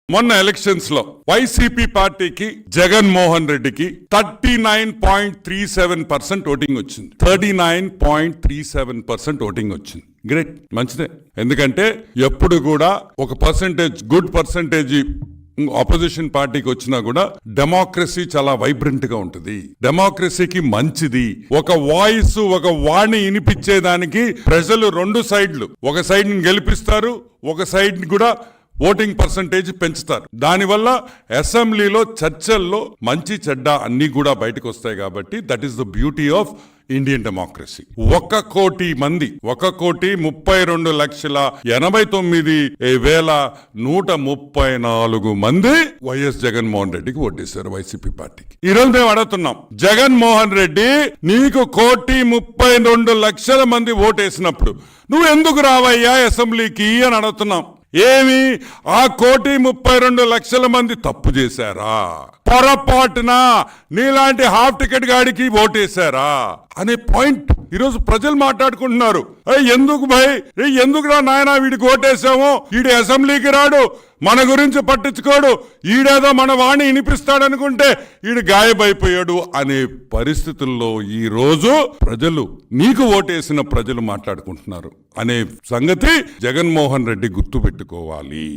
మొన్న ఎలక్షన్స్ లో వైసీపీ పార్టీకి జగన్మోహన్ రెడ్డికి 39.37% ఓటింగ్ వచ్చింది. 39.37% ఓటింగ్ వచ్చింది. గ్రేట్, మంచిదే. ఎందుకంటే ఎప్పుడు కూడా ఒక గుడ్ పర్సంటేజ్ ఆపోజిషన్ పార్టీకి వచ్చినా కూడా డెమోక్రసీ చాలా వైబ్రెంట్ గా ఉంటుంది. డెమోక్రసీకి మంచిది. ఒక వాయిస్, ఒక వాణి వినిపించేదానికి ప్రజలు రెండు సైడ్లు, ఒక సైడ్ ని గెలిపిస్తారు, ఒక సైడ్ ని కూడా ఓటింగ్ పర్సంటేజ్ పెంచుతారు. దానివల్ల అసెంబ్లీలో చర్చల్లో మంచి చెడ్డ అన్ని కూడా బయటకు వస్తాయి. కాబట్టి that is the beauty of Indian democracy. 1,32,89,134 మంది వైఎస్ జగన్మోహన్ రెడ్డికి ఓటేశారు, వైసీపీ పార్టీకి. ఈ రోజు మేము అడుగుతున్నాం, జగన్మోహన్ రెడ్డి నీకు 1,32,00,000 మంది ఓటేసినప్పుడు నువ్వు ఎందుకు రావయ్యా అసెంబ్లీకి అని అడుగుతున్నాం. ఏమి ఆ 1,32,00,000 మంది తప్పు చేశారా? పొరపాటున నీలాంటి హాఫ్ టికెట్ గాడికి ఓటేశారా అనే పాయింట్ ఈరోజు ప్రజలు మాట్లాడుకుంటున్నారు. ఎందుకు భయ్, ఎందుకురా నాయనా వీడికి ఓటేసాము, వీడి అసెంబ్లీకి రాడు, మన గురించి పట్టించుకోడు, ఈడేదో మన వాణి వినిపిస్తాడనుకుంటే ఈడు గాయబైపోయాడు అనే పరిస్థితుల్లో ఈ రోజు ప్రజలు, నీకు ఓటేసిన ప్రజలు మాట్లాడుకుంటున్నారు అనే సంగతి జగన్మోహన్ రెడ్డి గుర్తుపెట్టుకోవాలి.